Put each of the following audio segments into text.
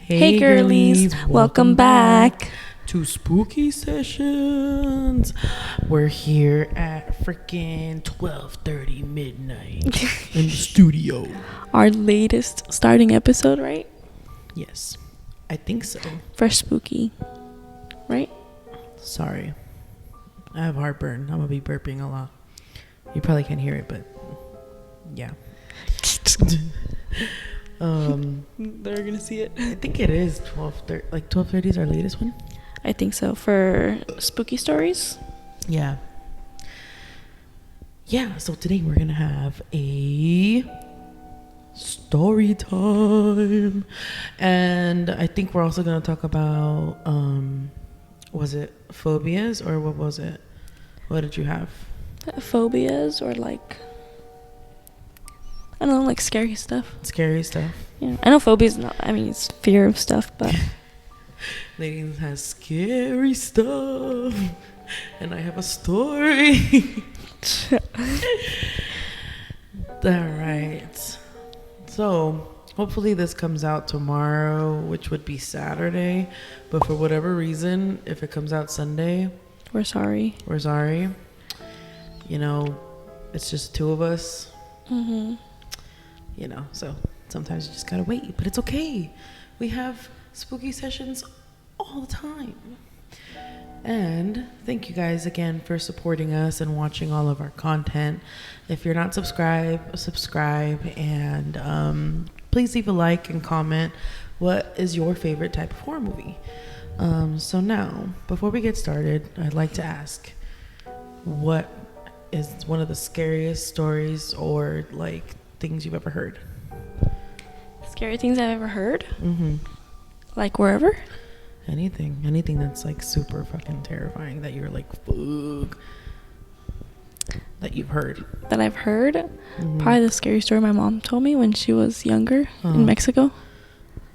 Hey girlies, welcome back to Spooky Sessions. We're here at freaking 12:30 midnight in the studio. Our latest starting episode, right? Yes, I think so. For spooky, right? Sorry, I have heartburn. I'm gonna be burping a lot. You probably can't hear it, but yeah. They're gonna see it. I think it is 12:30. Like 12:30 is our latest one. I think so, for spooky stories. Yeah. So today we're gonna have a story time, and I think we're also gonna talk about was it phobias or what was it? What did you have? Phobias, or like, I don't know, like scary stuff. Scary stuff. Yeah, I know phobias. It's fear of stuff, but Nadine has scary stuff, and I have a story. All right. So hopefully this comes out tomorrow, which would be Saturday. But for whatever reason, if it comes out Sunday, we're sorry. We're sorry. You know, it's just two of us. Mm-hmm. You know, so sometimes you just gotta wait. But it's okay. We have spooky sessions all the time. And thank you guys again for supporting us and watching all of our content. If you're not subscribed, subscribe, and please leave a like and comment. What is your favorite type of horror movie? So now, before we get started, I'd like to ask, what is one of the scariest stories or like things you've ever heard? Scary things I've ever heard? Mm-hmm. Like wherever? Anything that's like super fucking terrifying that you're like, fuck, that you've heard. That I've heard? Mm-hmm. Probably the scary story my mom told me when she was younger in Mexico.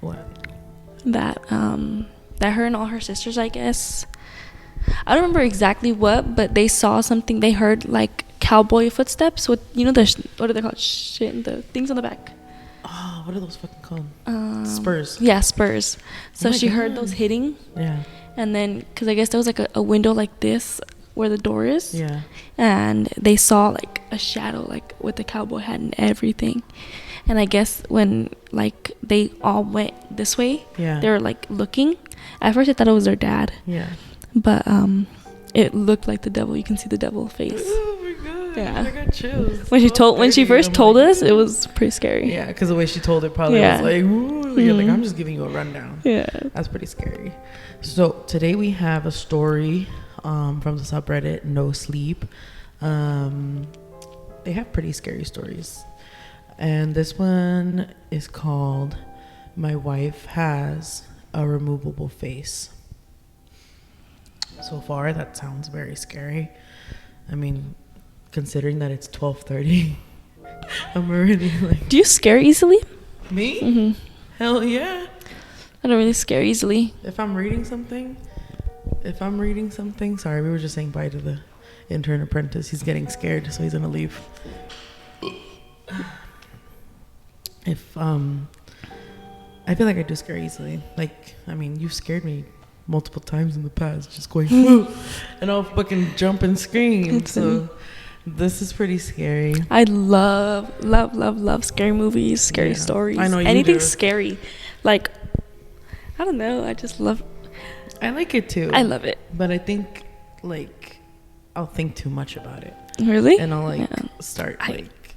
What? That her and all her sisters, I guess, I don't remember exactly what, but they saw something. They heard like cowboy footsteps with, what are they called? Shit, the things on the back. Oh, what are those fucking called? Spurs. Yeah, spurs. So Oh she God. heard those hitting. Yeah. And then, because I guess there was like a window like this where the door is. Yeah. And they saw like a shadow, like with the cowboy hat and everything. And I guess when like they all went this way, Yeah. they were like looking. At first I thought it was their dad. Yeah. But it looked like the devil. You can see the devil face. Oh my God. Yeah. I got chills. When she first told us, it was pretty scary. Yeah, because the way she told it probably was like, ooh, you're like, I'm just giving you a rundown. Yeah. That's pretty scary. So today we have a story from the subreddit No Sleep. They have pretty scary stories. And this one is called My Wife Has a Removable Face. So far, that sounds very scary. I mean, considering that it's 12:30, I'm already like... Do you scare easily? Me? Mm-hmm. Hell yeah. I don't really scare easily. If I'm reading something, sorry, we were just saying bye to the intern apprentice. He's getting scared, so he's gonna leave. I feel like I do scare easily. Like, I mean, you've scared me multiple times in the past, just going and I'll fucking jump and scream. So this is pretty scary. I love scary movies, scary stories. I know you anything do. Scary. Like, I don't know, I just love... I like it too. I love it. But I think like I'll think too much about it. Really? And I'll start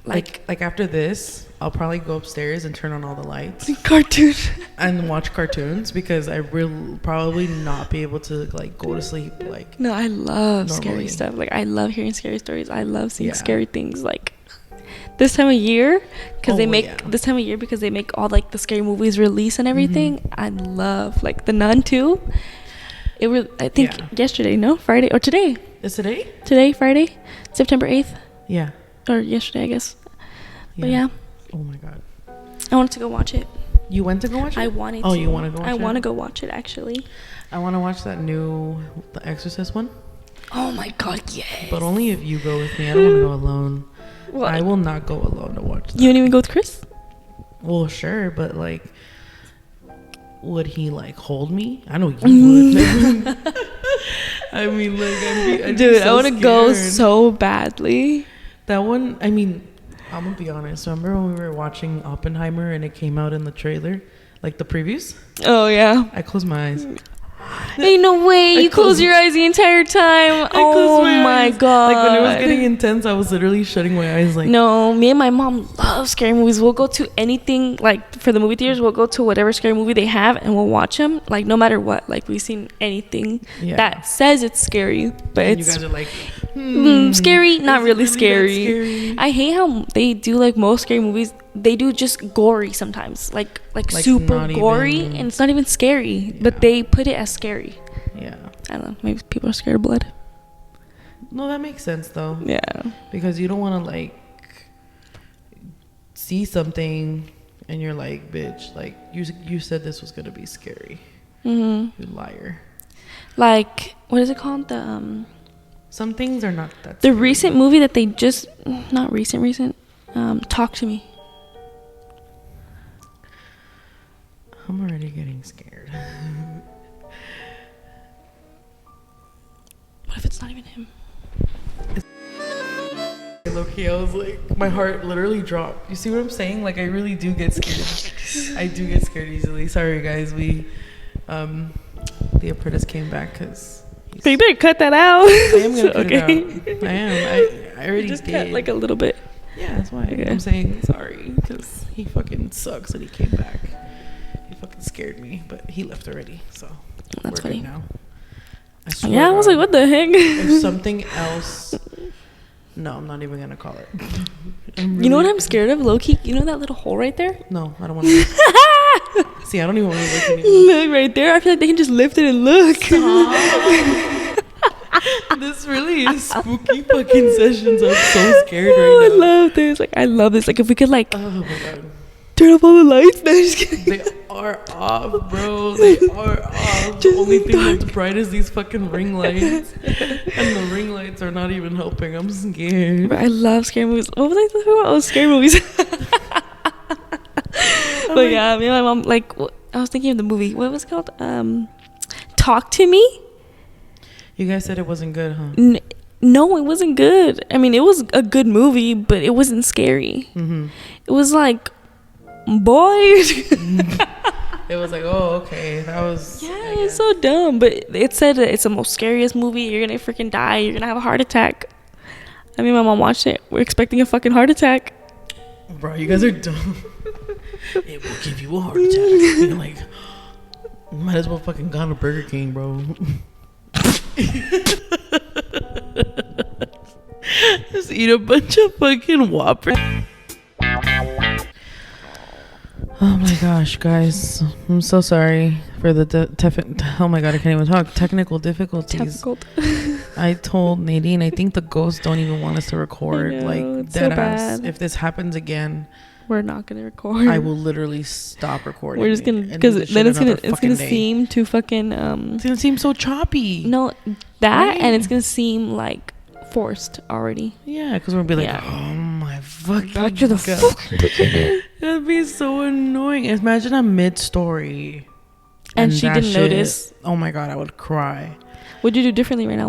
like after this, I'll probably go upstairs and turn on all the lights. Cartoons. And watch cartoons because I will probably not be able to like go to sleep like. No, I love normally. Scary stuff. Like, I love hearing scary stories. I love seeing scary things. Like this time of year, because this time of year because they make all like the scary movies release and everything. Mm-hmm. I love like The Nun too. It was, I think, yesterday, no? Friday or today. Is today? Today, Friday, September 8th. Yeah. Or yesterday, I guess. But yeah. Oh my God. I wanted to go watch it. You went to go watch it? I wanted to. Oh, you want to go watch it? I want to go watch it, actually. I want to watch that new The Exorcist one. Oh my God, yes. But only if you go with me. I don't want to go alone. What? I will not go alone to watch that. You didn't even go with Chris? Well, sure, but like would he like hold me? I know you would. I mean, like, I'd dude, be so I want to go so badly. That one, I mean, I'm gonna be honest. Remember when we were watching Oppenheimer and it came out in the trailer, like the previews? Oh yeah. I closed my eyes. Ain't no way you close your eyes the entire time. Oh my god. Like when it was getting intense, I was literally shutting my eyes. Like, no, me and my mom love scary movies. We'll go to anything, like for the movie theaters, we'll go to whatever scary movie they have and we'll watch them, like no matter what. Like we've seen anything that says it's scary, but and it's you guys are like scary, not really really scary. I hate how they do like most scary movies. They do just gory sometimes, like super gory, and it's not even scary, but they put it as scary. Yeah, I don't know. Maybe people are scared of blood. No, that makes sense though. Yeah, because you don't want to like see something and you're like, bitch, like you said this was gonna be scary. You liar. Like, what is it called? The some things are not that. The scary. recent movie that they just not recent. Talk to Me. I'm already getting scared. What if it's not even him? Low-key, I was like, my heart literally dropped. You see what I'm saying? Like, I really do get scared. I do get scared easily. Sorry, guys. The apprentice came back because. You better cut that out. I am gonna cut it out. I am. I already just did. cut like a little bit. Yeah, that's why I'm saying sorry because he fucking sucks and he came back. He fucking scared me, but he left already. So that's funny. Now. I was like, what the heck? If something else. No, I'm not even gonna call it. Really, you know what I'm scared of, low-key? You know that little hole right there? No, I don't want to. See, I don't even want to look at it. Look right there. I feel like they can just lift it and look. This really is spooky fucking sessions. I'm so scared right now. I love this. Like, I love this. Like, if we could like, oh my god, turn off all the lights. No, just kidding. They are off, bro. They are off. The only thing that's bright is these fucking ring lights, and the ring lights are not even helping. I'm scared. But I love scary movies. What was I talking about? Oh, scary movies. But yeah, me and my mom, like, I was thinking of the movie. What was it called? Talk to Me. You guys said it wasn't good, huh? No, it wasn't good. I mean, it was a good movie, but it wasn't scary. It was like, boy. It was like, oh, okay, that was. Yeah, it's so dumb. But it said that it's the most scariest movie. You're gonna freaking die. You're gonna have a heart attack. I mean, my mom watched it. We're expecting a fucking heart attack. Bro, you guys are dumb. It will give you a heart attack. You're like, might as well fucking gone to Burger King, bro. Just eat a bunch of fucking Whoppers. Oh my gosh, guys, I'm so sorry for the oh my god, I can't even talk. Technical difficulties. I told Nadine, I think the ghosts don't even want us to record. Like, dead ass. If this happens again, we're not gonna record. I will literally stop recording. We're just gonna, because then it's gonna seem too fucking it's gonna seem so choppy. No, that right? And it's gonna seem like forced already. Yeah, because we're gonna be like, oh my fucking back to the fuck. That'd be so annoying. Imagine a mid-story and she didn't notice. Oh my god, I would cry. What'd you do differently right now?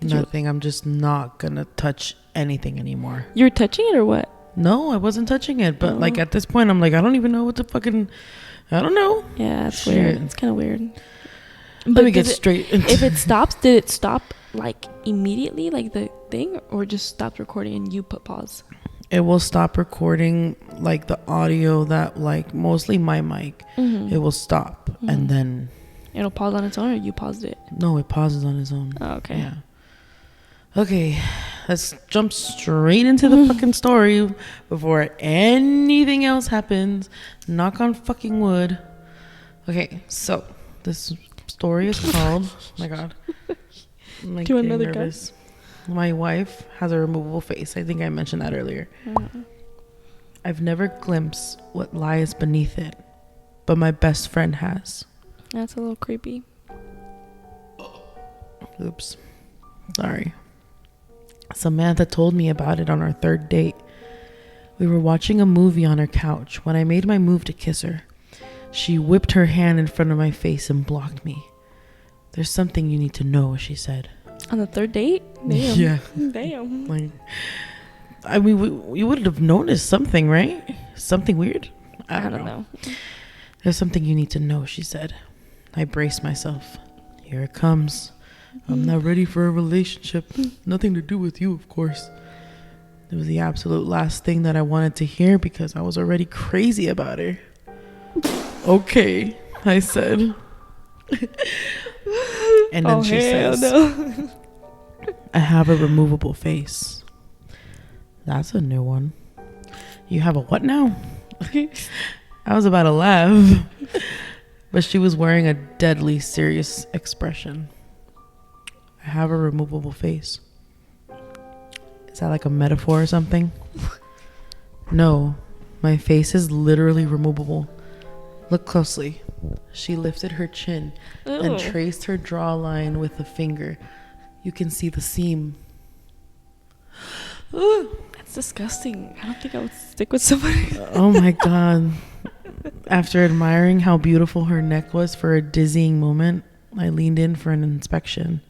Nothing. I'm just not gonna touch anything anymore. You were touching it or what? No, I wasn't touching it. But like at this point, I'm like, I don't even know what to fucking. I don't know. Yeah, it's weird. It's kind of weird. Let me get straight. If it stops, did it stop like immediately, like the thing, or just stopped recording and you put pause? It will stop recording like the audio that like mostly my mic. It will stop and then it'll pause on its own, or you paused it? No, it pauses on its own. Oh, okay. Yeah. Okay, let's jump straight into the fucking story before anything else happens. Knock on fucking wood. Okay, so this story is called. Oh my god. I'm like getting nervous. My wife has a removable face. I think I mentioned that earlier. I've never glimpsed what lies beneath it, but my best friend has. That's a little creepy. Oops. Sorry. Samantha told me about it on our third date. We were watching a movie on her couch when I made my move to kiss her. She whipped her hand in front of my face and blocked me. "There's something you need to know," she said. On the third date? Damn. Yeah. Damn. Like, I mean, we would have noticed something, right? Something weird? I don't know. "There's something you need to know," she said. I braced myself. Here it comes. "I'm not ready for a relationship. Nothing to do with you, of course." It was the absolute last thing that I wanted to hear because I was already crazy about her. "Okay," I said. And then she says, no. "I have a removable face." That's a new one. "You have a what now?" I was about to laugh, but she was wearing a deadly serious expression. "I have a removable face." Is that like a metaphor or something? "No, my face is literally removable. Look closely." She lifted her chin and traced her jawline with a finger. "You can see the seam." That's disgusting. I don't think I would stick with somebody. Oh my God. After admiring how beautiful her neck was for a dizzying moment, I leaned in for an inspection.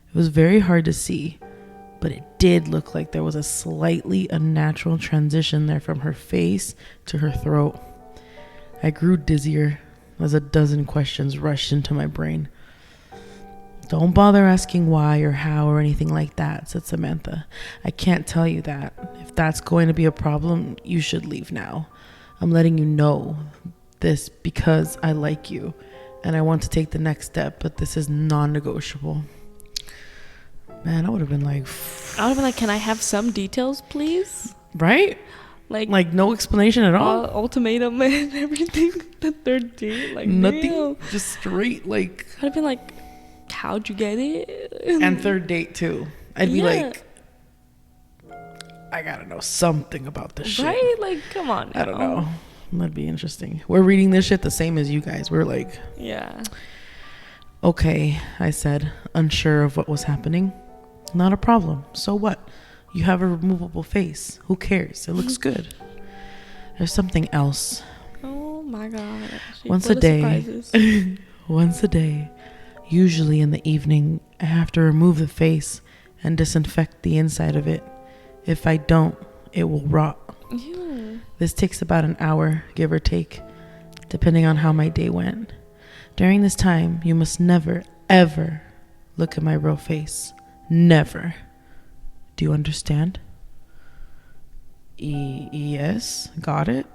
It was very hard to see, but it did look like there was a slightly unnatural transition there from her face to her throat. I grew dizzier as a dozen questions rushed into my brain. "Don't bother asking why or how or anything like that," said Samantha. "I can't tell you that. If that's going to be a problem, you should leave now. I'm letting you know this because I like you and I want to take the next step, but this is non-negotiable." Man, I would have been like... "Can I have some details, please?" Right? Like no explanation at all? Ultimatum and everything. The third date. Like, nothing? Damn. Just straight, like... I'd have been like, "How'd you get it?" And third date, too. I'd be like... I gotta know something about this shit. Right? Like, come on now. I don't know. That'd be interesting. We're reading this shit the same as you guys. We're like... Yeah. "Okay," I said, unsure of what was happening. "Not a problem. So what? You have a removable face. Who cares? It looks good." "There's something else." Oh my God. Once a day, once a day, usually in the evening, I have to remove the face and disinfect the inside of it. If I don't, it will rot. Ew. This takes about an hour, give or take, depending on how my day went. During this time, you must never, ever look at my real face. Never. Do you understand? Yes, got it.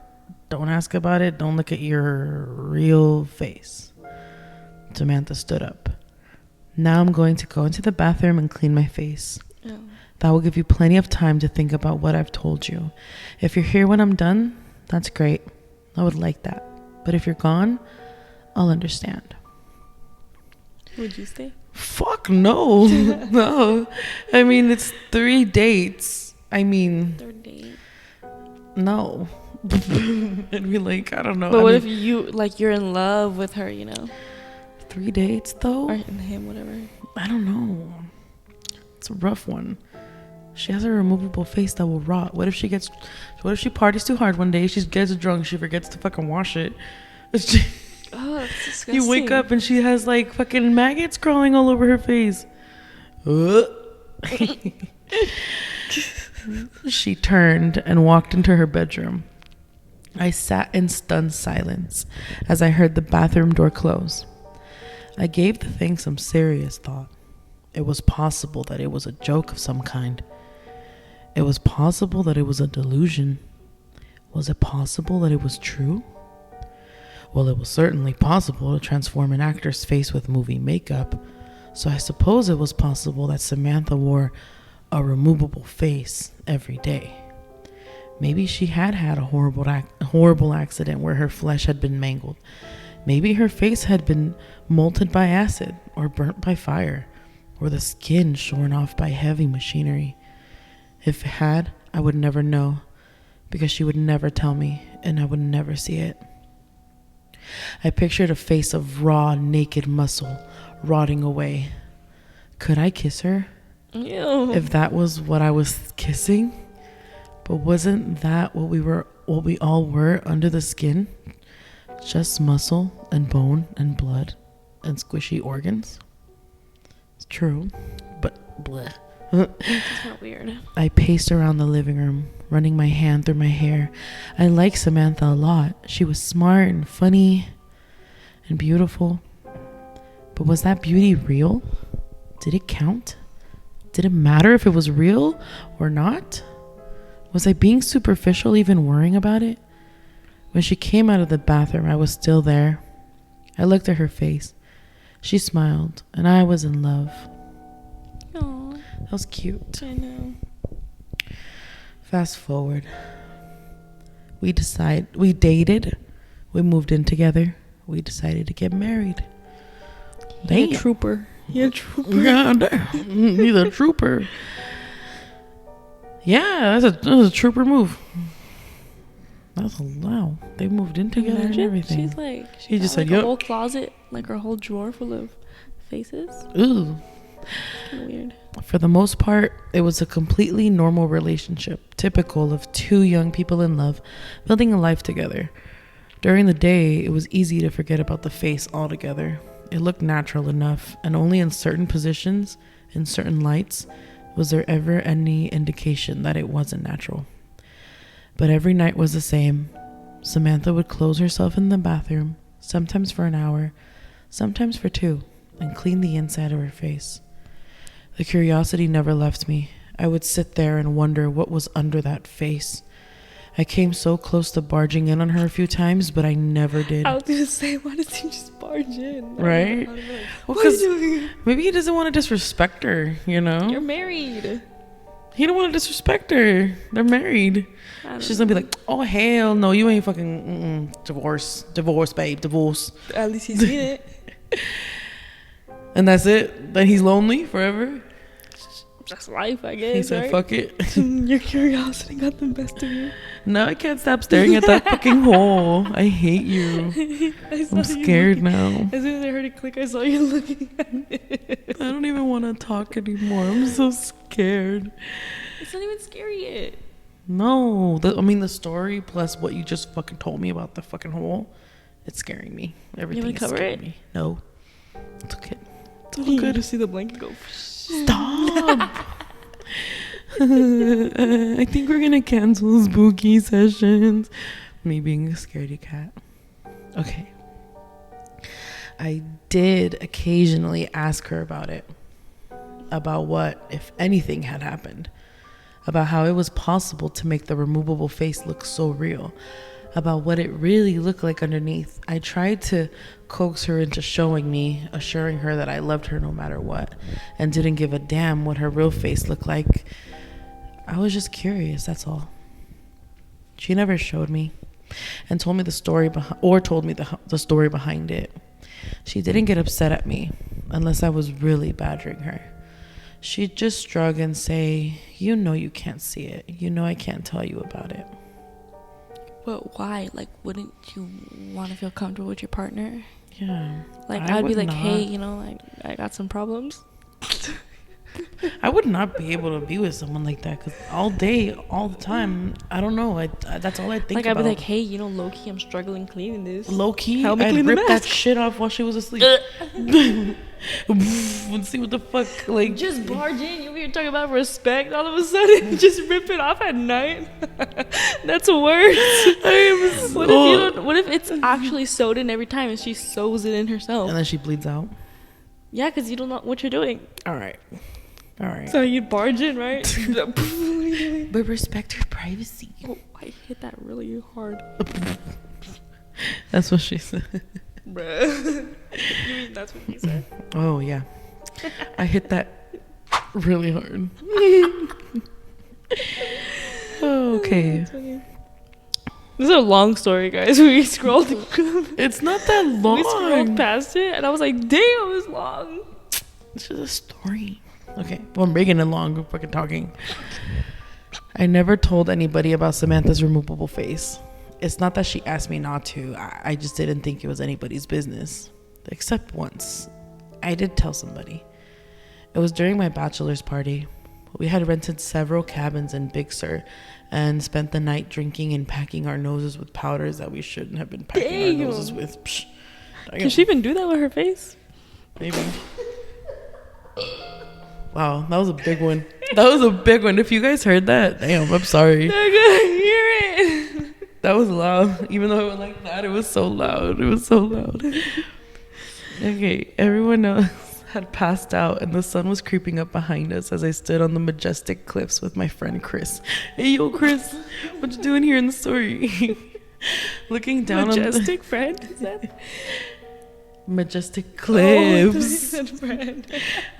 Don't ask about it. Don't look at your real face. Samantha stood up. "Now I'm going to go into the bathroom and clean my face. Oh. That will give you plenty of time to think about what I've told you. If you're here when I'm done, that's great. I would like that. But if you're gone, I'll understand." Would you stay? Fuck no. No. I mean, it's 3 dates. I mean... Third date. No. I'd be like, I don't know. But what if you're in love with her, 3 dates, though? Or him, whatever. I don't know. It's a rough one. She has a removable face that will rot. What if she parties too hard one day, she gets drunk, she forgets to fucking wash it. Oh, that's disgusting. You wake up and she has like fucking maggots crawling all over her face. She turned and walked into her bedroom. I sat in stunned silence as I heard the bathroom door close. I gave the thing some serious thought. It was possible that it was a joke of some kind. It was possible that it was a delusion. Was it possible that it was true? Well, it was certainly possible to transform an actor's face with movie makeup, so I suppose it was possible that Samantha wore a removable face every day. Maybe she had a horrible accident where her flesh had been mangled. Maybe her face had been molted by acid or burnt by fire, or the skin shorn off by heavy machinery. If it had, I would never know, because she would never tell me, and I would never see it. I pictured a face of raw, naked muscle rotting away. Could I kiss her? Ew. If that was what I was kissing? But wasn't that what we all were under the skin? just muscle and bone and blood and squishy organs. It's true, but bleh. It's kind of weird. I paced around the living room, running my hand through my hair. I liked Samantha a lot. She was smart and funny and beautiful. But was that beauty real? Did it count? Did it matter if it was real or not? Was I being superficial, even worrying about it? When she came out of the bathroom, I was still there. I looked at her face. She smiled, and I was in love. Aww. That was cute. I know. Fast forward. We dated. We moved in together. We decided to get married. You're a trooper. You're a trooper. God damn. He's a trooper. Yeah, that was a trooper move. Wow. They moved in together. Imagine, and everything. She's like, he just said, a "Yep." whole closet, like her whole drawer full of faces. Ooh. Kind of weird. For the most part, it was a completely normal relationship, typical of two young people in love, building a life together. During the day, it was easy to forget about the face altogether. It looked natural enough, and only in certain positions, in certain lights, was there ever any indication that it wasn't natural. But every night was the same. Samantha would close herself in the bathroom, sometimes for an hour, sometimes for 2, and clean the inside of her face. The curiosity never left me. I would sit there and wonder what was under that face. I came so close to barging in on her a few times, but I never did. I was gonna say, why does he just barge in? Right? Well, because maybe he doesn't want to disrespect her, you know? You're married. He don't want to disrespect her. They're married. She's gonna be like, oh, hell no, you ain't fucking divorce, babe, divorce. At least he's seen it. And that's it? Then he's lonely forever? That's life, I guess. He said, right? fuck it. Your curiosity got the best of you. No, I can't stop staring at that fucking hole. I hate you. I'm scared now. As soon as I heard it click, I saw you looking at it. I don't even want to talk anymore. I'm so scared. It's not even scary yet. No. The story plus what you just fucking told me about the fucking hole, it's scaring me. Everything is scaring me. No. It's okay. It's all good. To see the blanket go. Stop. I think we're gonna cancel spooky sessions. Me being a scaredy cat. Okay. I did occasionally ask her about it. About what, if anything, had happened. About how it was possible to make the removable face look so real. About what it really looked like underneath. I tried to coax her into showing me, assuring her that I loved her no matter what, and didn't give a damn what her real face looked like. I was just curious, that's all. She never showed me and told me the story the story behind it. She didn't get upset at me unless I was really badgering her. She'd just shrug and say, "You know you can't see it. You know I can't tell you about it." But why? Like, wouldn't you want to feel comfortable with your partner? Yeah. Like, I'd be like, hey, I got some problems. I would not be able to be with someone like that because all day, all the time, I don't know. That's all I think like, about. I'd be like, hey, low key, I'm struggling cleaning this. Low key, Help me I'd clean the rip that mask. shit off while she was asleep. And see what the fuck, like. Just barge in. You were talking about respect. All of a sudden, just rip it off at night. That's worse. I am so... What if it's actually sewed in every time and she sews it in herself? And then she bleeds out. Yeah, because you don't know what you're doing. All right. So you barge in, right? But respect her privacy. Oh, I hit that really hard. That's what she said. Bruh. You mean that's what you said? Oh, yeah. I hit that really hard. Okay. This is a long story, guys. We scrolled. It's not that long. We scrolled past it, and I was like, damn, it's long. It's just a story. Okay. Well, I'm making it long. We're fucking talking. I never told anybody about Samantha's removable face. It's not that she asked me not to. I just didn't think it was anybody's business. Except once. I did tell somebody. It was during my bachelor's party. We had rented several cabins in Big Sur and spent the night drinking and packing our noses with powders that we shouldn't have been packing our noses with. Psh, can she even do that with her face? Maybe. Wow, that was a big one. That was a big one. If you guys heard that, damn, I'm sorry. They're gonna hear it. That was loud. Even though it went like that, it was so loud. It was so loud. Okay, everyone else had passed out and the sun was creeping up behind us as I stood on the majestic cliffs with my friend Chris. Hey, yo, Chris, what you doing here in the story? Looking down majestic friend? Is that? Majestic cliffs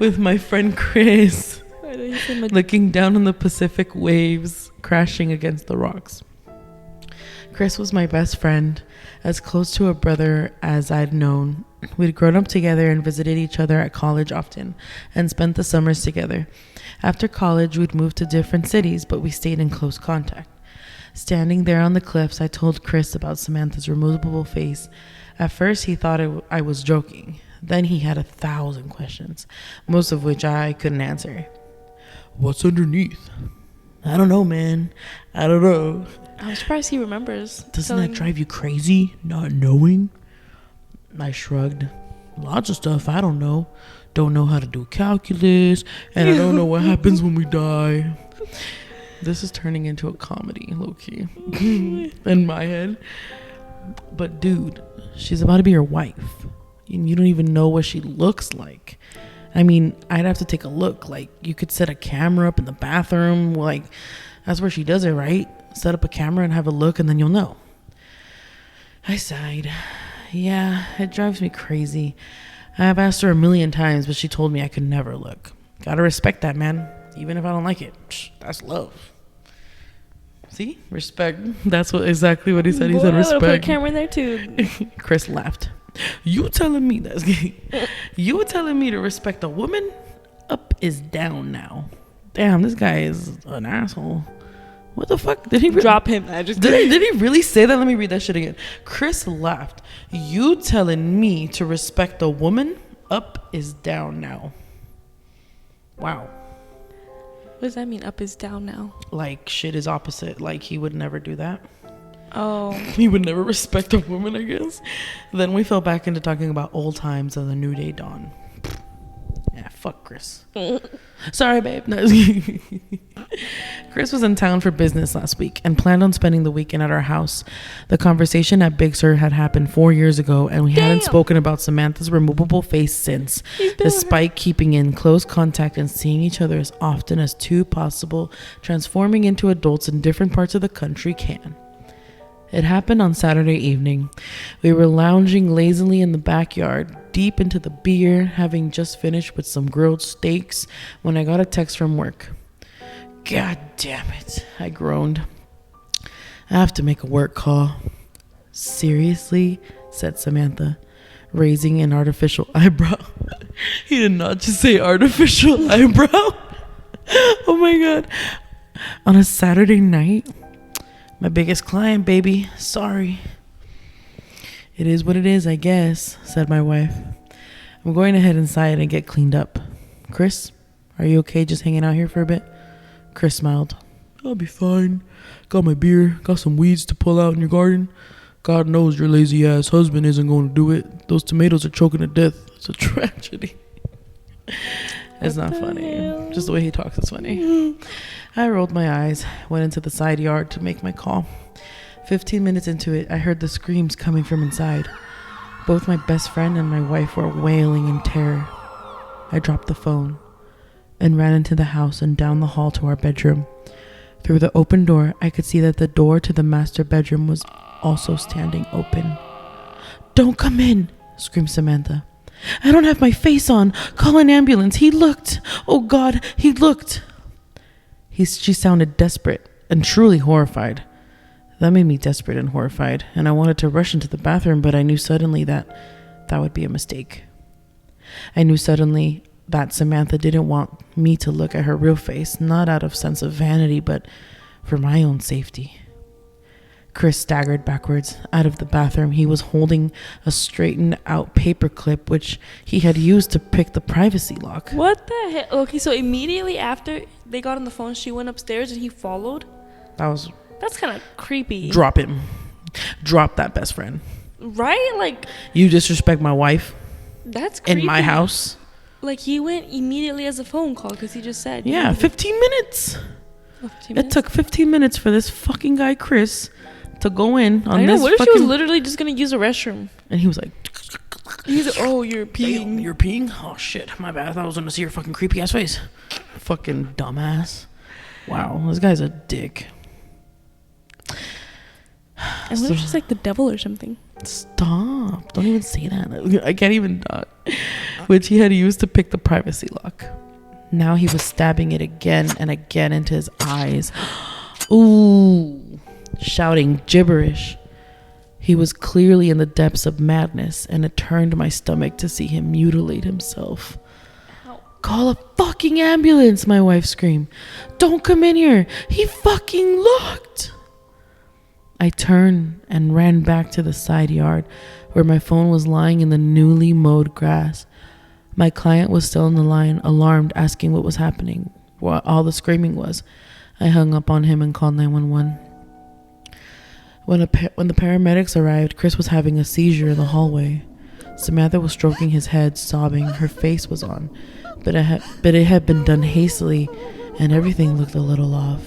with my friend Chris. Looking down on the Pacific waves crashing against the rocks. Chris was my best friend, as close to a brother as I'd known. We'd grown up together and visited each other at college often and spent the summers together. After college, we'd moved to different cities, but we stayed in close contact. Standing there on the cliffs, I told Chris about Samantha's removable face. At first, he thought I was joking. Then he had 1,000 questions, most of which I couldn't answer. What's underneath? I don't know, man. I don't know. I'm surprised he remembers. Doesn't that drive you crazy, not knowing? I shrugged. Lots of stuff I don't know. Don't know how to do calculus, and I don't know what happens when we die. This is turning into a comedy, low-key, in my head. But dude, she's about to be your wife, and you don't even know what she looks like. I mean, I'd have to take a look. Like, you could set a camera up in the bathroom. Like, that's where she does it, right? Set up a camera and have a look, and then you'll know. I sighed. Yeah, it drives me crazy. I've asked her 1,000,000 times, but she told me I could never look. Gotta respect that, man. Even if I don't like it. That's love. See? Respect. That's exactly what he said. He said respect. Put a camera in there too. Chris laughed. You telling me that's gay? You telling me to respect a woman? Up is down now. Damn, this guy is an asshole. What the fuck? Did he drop him? Did he really say that? Let me read that shit again. Chris laughed. You telling me to respect a woman? Up is down now. Wow. What does that mean? Up is down now. Like shit is opposite. Like he would never do that. Oh. He would never respect a woman, I guess. Then we fell back into talking about old times as a new day dawned. Yeah, fuck Chris. Sorry, babe. No. Chris was in town for business last week and planned on spending the weekend at our house. The conversation at Big Sur had happened 4 years ago, and we hadn't spoken about Samantha's removable face since, despite keeping in close contact and seeing each other as often as two possible, transforming into adults in different parts of the country can. It happened on Saturday evening. We were lounging lazily in the backyard, deep into the beer, having just finished with some grilled steaks, when I got a text from work. God damn it, I groaned. I have to make a work call. Seriously? Said Samantha, raising an artificial eyebrow. He did not just say artificial eyebrow. Oh my God. On a Saturday night? My biggest client, baby. Sorry. It is what it is, I guess, said my wife. I'm going to head inside and get cleaned up. Chris, are you okay just hanging out here for a bit? Chris smiled. I'll be fine. Got my beer. Got some weeds to pull out in your garden. God knows your lazy ass husband isn't going to do it. Those tomatoes are choking to death. It's a tragedy. It's not funny. Just the way he talks is funny. I rolled my eyes, went into the side yard to make my call. 15 minutes into it, I heard the screams coming from inside. Both my best friend and my wife were wailing in terror. I dropped the phone and ran into the house and down the hall to our bedroom. Through the open door, I could see that the door to the master bedroom was also standing open. Don't come in, screamed Samantha. I don't have my face on. Call an ambulance. He looked. Oh God, he looked. She sounded desperate and truly horrified. That made me desperate and horrified, and I wanted to rush into the bathroom, but I knew suddenly that would be a mistake. I knew suddenly that Samantha didn't want me to look at her real face, not out of sense of vanity, but for my own safety. Chris staggered backwards out of the bathroom. He was holding a straightened out paper clip, which he had used to pick the privacy lock. What the heck? Okay, so immediately after they got on the phone, she went upstairs and he followed? That's kind of creepy. Drop him. Drop that best friend. Right? Like, you disrespect my wife. That's creepy. In my house. Like, he went immediately as a phone call because he just said. Yeah, 15 minutes. Oh, 15 minutes. It took 15 minutes for this fucking guy, Chris, to go in on this. What if she was literally just going to use a restroom? And he was like, he's like, oh, you're peeing. You're peeing? Oh, shit. My bad. I thought I was going to see your fucking creepy ass face. Fucking dumbass. Wow. This guy's a dick. And what if she's like the devil or something? Stop. Don't even say that. I can't even not. Which he had used to pick the privacy lock. Now he was stabbing it again and again into his eyes. Ooh. Shouting gibberish. He was clearly in the depths of madness, and it turned my stomach to see him mutilate himself. Ow. Call a fucking ambulance, my wife screamed. Don't come in here. He fucking looked. I turned and ran back to the side yard where my phone was lying in the newly mowed grass. My client was still on the line, alarmed, asking what was happening, what all the screaming was. I hung up on him and called 911. When the paramedics arrived, Chris was having a seizure in the hallway. Samantha was stroking his head, sobbing. Her face was on, but it had been done hastily, and everything looked a little off.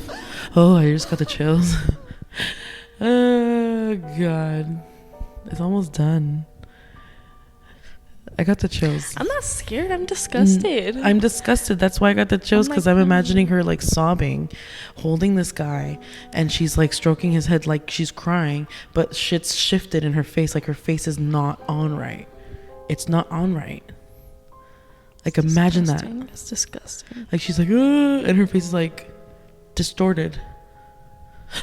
Oh, I just got the chills. Oh, God. It's almost done. I got the chills. I'm not scared. I'm disgusted. I'm disgusted. That's why I got the chills, because I'm imagining her like sobbing, holding this guy, and she's like stroking his head like she's crying, but shit's shifted in her face. Like her face is not on right. It's not on right. Like imagine that. It's disgusting. Like she's like, and her face is like distorted.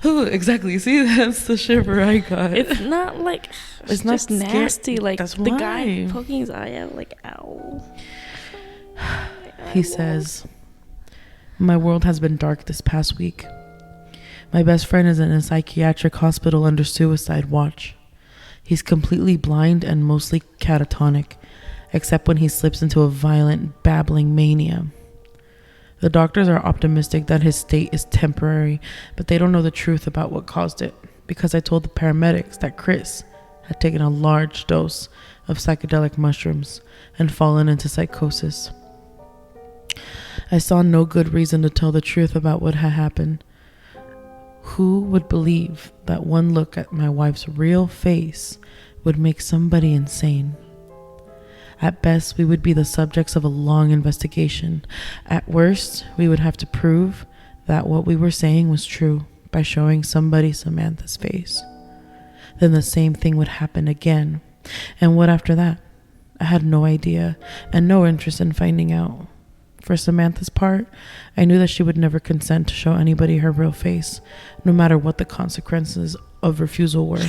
Oh, exactly. See, that's the shiver I got. It's not like it's not just nasty. Like that's the guy poking his eye out, like ow. He says, "My world has been dark this past week. My best friend is in a psychiatric hospital under suicide watch. He's completely blind and mostly catatonic, except when he slips into a violent babbling mania. The doctors are optimistic that his state is temporary, but they don't know the truth about what caused it, because I told the paramedics that Chris had taken a large dose of psychedelic mushrooms and fallen into psychosis. I saw no good reason to tell the truth about what had happened. Who would believe that one look at my wife's real face would make somebody insane? At best, we would be the subjects of a long investigation. At worst, we would have to prove that what we were saying was true by showing somebody Samantha's face. Then the same thing would happen again. And what after that? I had no idea and no interest in finding out. For Samantha's part, I knew that she would never consent to show anybody her real face, no matter what the consequences of refusal were.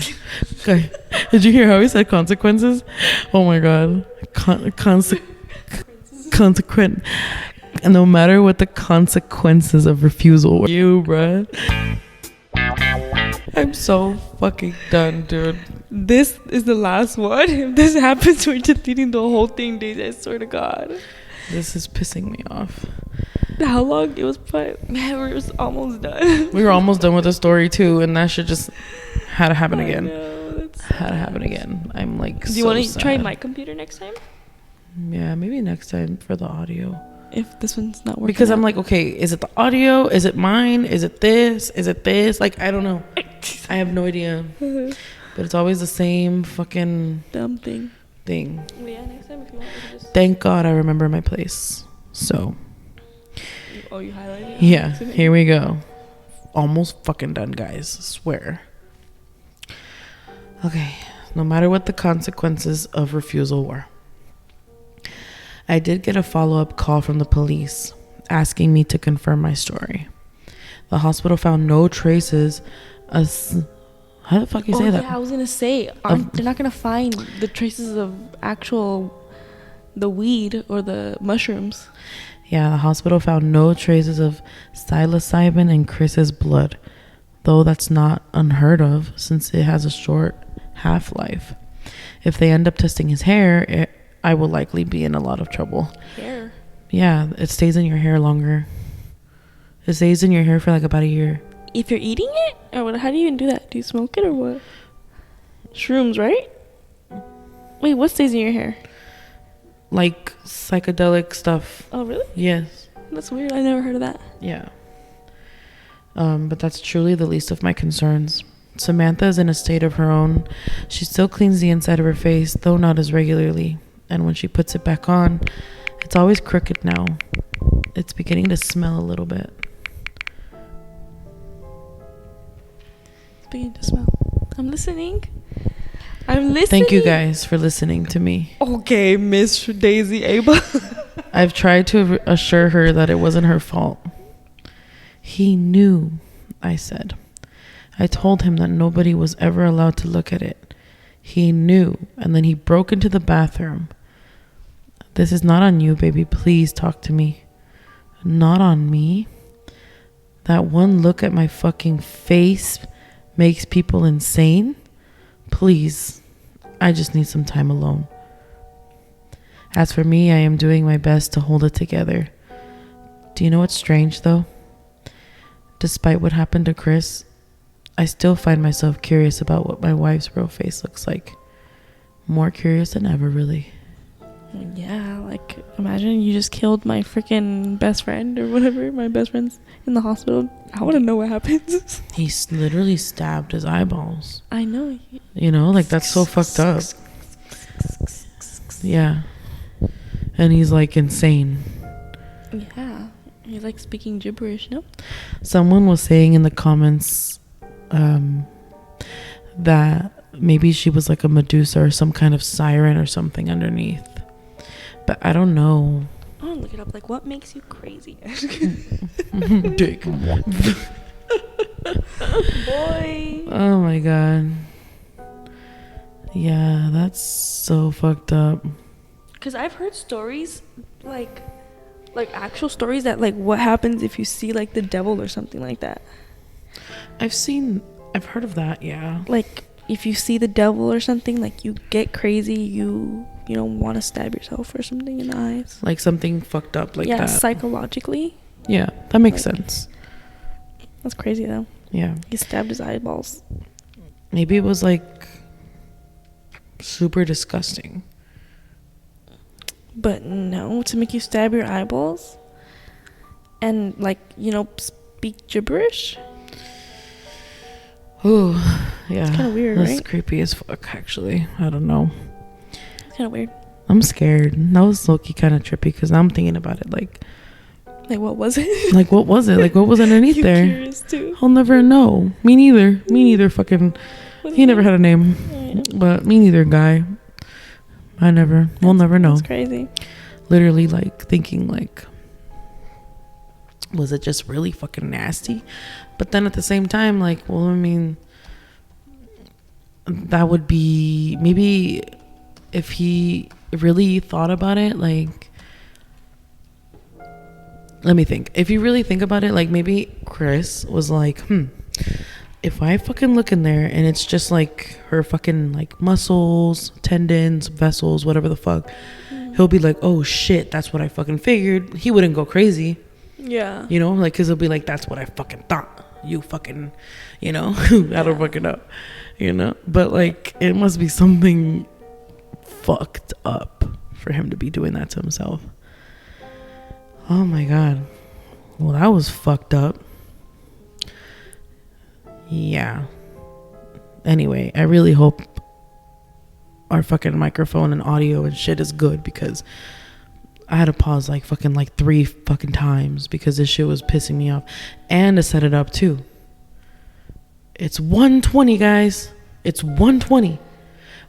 Okay. Did you hear how he said consequences? Oh my God. Consequent. And no matter what the consequences of refusal were. You, bruh. I'm so fucking done, dude. This is the last one. If this happens, we're just eating the whole thing, Daisy. I swear to God. This is pissing me off. How long it was put? Man, we were almost done. We were almost done with the story too, and that shit just had to happen again. Had to happen again. I'm like, do you want to try my computer next time? Yeah, maybe next time for the audio. If this one's not working. Because I'm like, okay, is it the audio? Is it mine? Is it this? Is it this? Like, I don't know. I have no idea. But it's always the same fucking dumb thing. Well, yeah, next time if you want, we can just... Thank God I remember my place. So. Oh, you highlighted it? Yeah, here we go. Almost fucking done, guys. I swear. Okay. No matter what the consequences of refusal were, I did get a follow-up call from the police asking me to confirm my story. The hospital found no traces of... How the fuck you say that? Yeah, I was gonna say, they're not gonna find the traces of the weed or the mushrooms. Yeah, the hospital found no traces of psilocybin in Chris's blood, though that's not unheard of since it has a short half-life. If they end up testing his hair, I will likely be in a lot of trouble. Hair? Yeah, it stays in your hair longer. It stays in your hair for like about a year. If you're eating it? Or what? How do you even do that? Do you smoke it or what? Shrooms, right? Wait, what stays in your hair? Like psychedelic stuff. Oh, really? Yes. That's weird. I never heard of that. Yeah. But that's truly the least of my concerns. Samantha is in a state of her own. She still cleans the inside of her face, though not as regularly. And when she puts it back on, it's always crooked now. It's beginning to smell a little bit. It's beginning to smell. I'm listening. Thank you guys for listening to me. Okay, Miss Daisy Aba. I've tried to assure her that it wasn't her fault. He knew, I said. I told him that nobody was ever allowed to look at it. He knew, and then he broke into the bathroom. This is not on you, baby. Please talk to me. Not on me. That one look at my fucking face makes people insane. Please, I just need some time alone. As for me, I am doing my best to hold it together. Do you know what's strange, though? Despite what happened to Chris, I still find myself curious about what my wife's real face looks like. More curious than ever, really. Yeah, like, imagine you just killed my freaking best friend or whatever. My best friend's in the hospital. I want to know what happens. He literally stabbed his eyeballs. I know. You know, like, that's so fucked up. Yeah. And he's, like, insane. Yeah. He's, like, speaking gibberish, no? Someone was saying in the comments that maybe she was, like, a Medusa or some kind of siren or something underneath. But I don't know. I want to look it up. Like, what makes you crazy? Dick. Boy. Oh my god. Yeah, that's so fucked up. Because I've heard stories, like actual stories that, like, what happens if you see, like, the devil or something like that. I've heard of that, yeah. Like, if you see the devil or something, like, you get crazy, you don't want to stab yourself or something in the eyes. Like something fucked up like that. Yeah, psychologically. Yeah, that makes sense. That's crazy, though. Yeah. He stabbed his eyeballs. Maybe it was, like, super disgusting. But no, to make you stab your eyeballs and, like, speak gibberish. Ooh, yeah. It's kind of weird, That's right? creepy as fuck, actually. I don't know. It's kind of weird. I'm scared. That was low-key kind of trippy because I'm thinking about it, like, what was it? Like, what was it? Like, what was underneath You're there? Curious too. I'll never know. Me neither. Fucking, he never had a name. Yeah. But me neither, guy. We'll never know. That's crazy. Literally, like, thinking, like, was it just really fucking nasty? But then at the same time, like, well, I mean, that would be, maybe if he really thought about it, like, let me think. If you really think about it, like, maybe Chris was like, if I fucking look in there and it's just like her fucking, like, muscles, tendons, vessels, whatever the fuck, he'll be like, oh shit, that's what I fucking figured. He wouldn't go crazy. Yeah. You know, like, because he'll be like, that's what I fucking thought. You fucking, I don't fucking know. You know? But, like, it must be something fucked up for him to be doing that to himself. Oh my god. Well, that was fucked up. Yeah. Anyway, I really hope our fucking microphone and audio and shit is good, because I had to pause like 3 fucking times because this shit was pissing me off. And to set it up too. It's 1:20, guys. It's 1:20.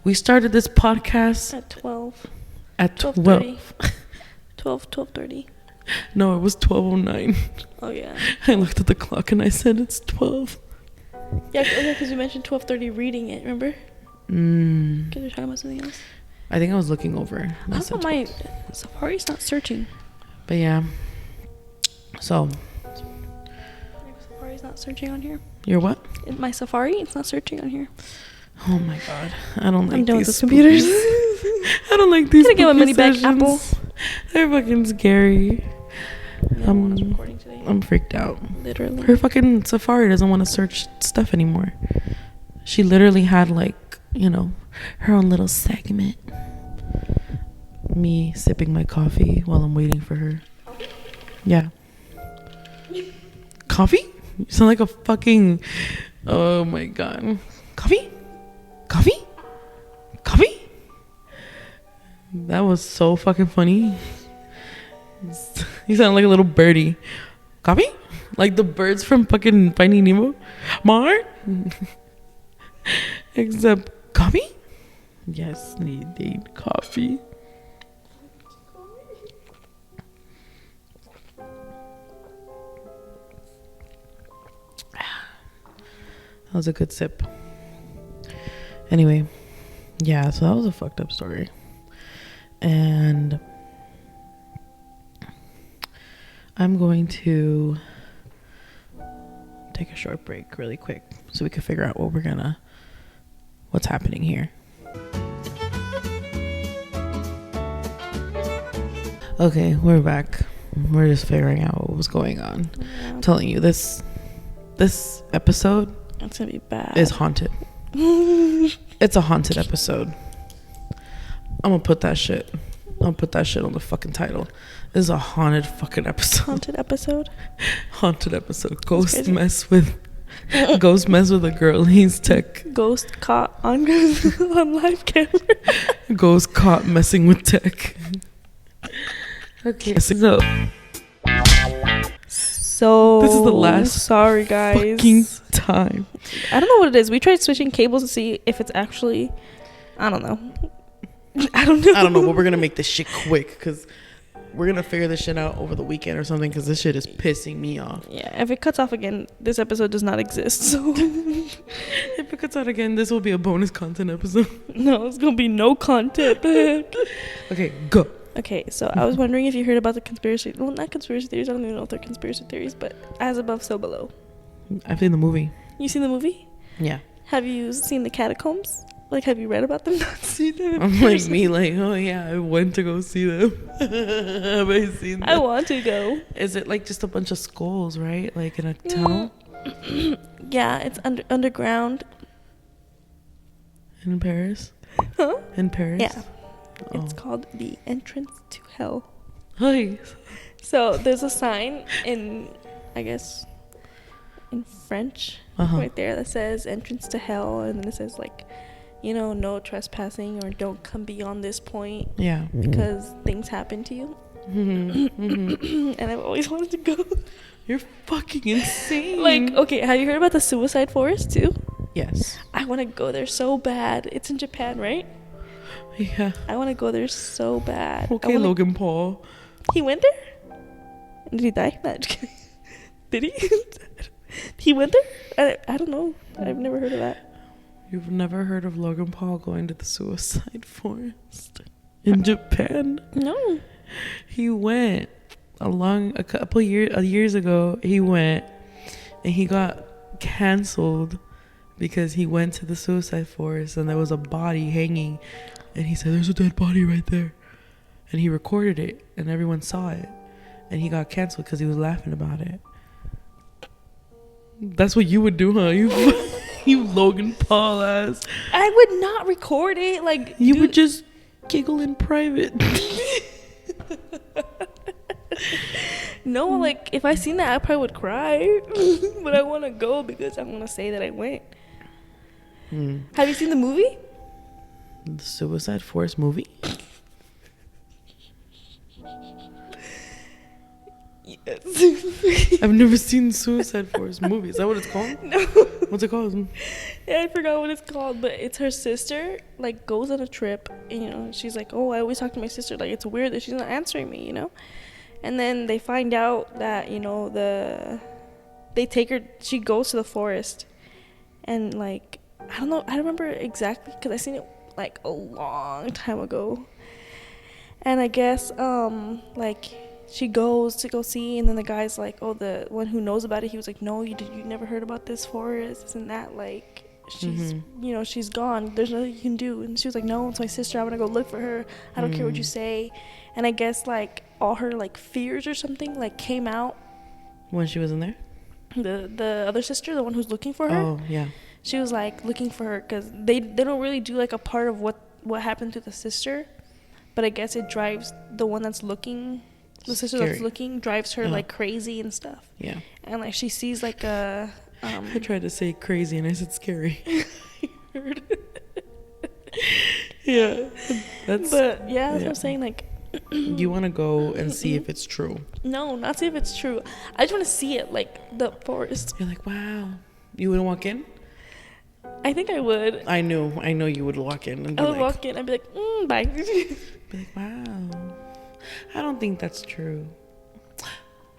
We started this podcast at 12. At 12. 12:30. No, it was 12:09. Oh yeah. I looked at the clock and I said it's 12. Yeah, because you mentioned 12:30 reading it, remember? Because you're talking about something else. I think I was looking over. I thought my Safari's not searching. But yeah. So. Safari's is not searching on here. Your what? My Safari, it's not searching on here. Oh my god, I don't like I'm done with these the computers. I don't like these. Can I get my money back, Apple? They're fucking scary. No one's recording today. I'm freaked out. Literally. Her fucking Safari doesn't want to search stuff anymore. She literally had like, you know, her own little segment. Me sipping my coffee while I'm waiting for her. Yeah. Coffee? You sound like a fucking... Oh my god. Coffee? Coffee? Coffee? That was so fucking funny. You sound like a little birdie. Coffee? Like the birds from fucking Finding Nemo? Mar? Except coffee? Yes, Nadine, coffee. That was a good sip. Anyway, yeah, so that was a fucked up story. And I'm going to take a short break really quick so we can figure out what's happening here. Okay, we're back. We're just figuring out what was going on. Yeah. I'm telling you, this episode, it's gonna be bad. Is haunted. It's a haunted episode. I'm gonna put that shit on the fucking title. This is a haunted fucking episode. Haunted episode. Haunted episode. Ghost mess with a Girlies tech. Ghost caught on live camera. Ghost caught messing with tech. Okay, so this is the last. Sorry, guys. Fucking time. I don't know what it is. We tried switching cables to see if it's actually. I don't know. I don't know, but we're gonna make this shit quick because we're gonna figure this shit out over the weekend or something because this shit is pissing me off. Yeah, if it cuts off again, this episode does not exist. So if it cuts out again, this will be a bonus content episode. No, it's gonna be no content. Okay, go. Okay, so I was wondering if you heard about the conspiracy. Well, not conspiracy theories. I don't even know if they're conspiracy theories, but as above, so below. I've seen the movie. You seen the movie? Yeah. Have you seen the catacombs? Like, have you read about them? Not seen them. I'm like me, like, oh yeah, I went to go see them. Have I seen them? I want to go. Is it like just a bunch of skulls, right? Like in a tunnel? Yeah, it's underground. In Paris? Huh? In Paris? Yeah. Oh. It's called the entrance to hell. Hi. So there's a sign in, I guess, in French, right there that says entrance to hell, and then it says like, you know, no trespassing or don't come beyond this point. Yeah. Because things happen to you. And I've always wanted to go. You're fucking insane. Like, okay, have you heard about the suicide forest too? Yes. I want to go there so bad. It's in Japan, right? Yeah. I want to go there so bad. Okay, Logan Paul. He went there? Did he die? No, just kidding. Did he? He went there? I don't know. I've never heard of that. You've never heard of Logan Paul going to the suicide forest in Japan? No. He went a couple years ago. He went and he got canceled because he went to the suicide forest and there was a body hanging, and he said, "There's a dead body right there," and he recorded it and everyone saw it, and he got canceled because he was laughing about it. That's what you would do, huh? You Logan Paul ass. I would not record it. Like, you would just giggle in private. No, like, if I seen that, I probably would cry. But I want to go because I want to say that I went. Have you seen the movie? The Suicide Forest movie? Yes. I've never seen the Suicide Forest movie. Is that what it's called? No. What's it called? Yeah, I forgot what it's called, but it's her sister, like, goes on a trip, and, you know, she's like, oh, I always talk to my sister. Like, it's weird that she's not answering me, you know? And then they find out that, you know, they take her, she goes to the forest, and, like, I don't know, I don't remember exactly, because I seen it, like, a long time ago. And I guess, like, she goes to go see, and then the guy's like, oh, the one who knows about it, he was like, no, you never heard about this forest, this and that, like, she's you know, she's gone, there's nothing you can do. And she was like, no, it's my sister, I'm gonna go look for her, I don't care what you say. And I guess like all her like fears or something like came out when she was in there. The other sister, the one who's looking for her, oh yeah, she was like looking for her because they don't really do like a part of what happened to the sister, but I guess it drives the one that's looking, the sister that's looking, drives her like crazy and stuff. Yeah. And like she sees like a I tried to say crazy and I said scary. Heard. Yeah. That's what I'm saying, like you want to go and see if it's true. No, not see if it's true. I just want to see it, like the forest. You're like, wow. You wouldn't walk in? I think I would. I know you would walk in and be I would walk in. I'd be like, bye. Be like, wow. I don't think that's true.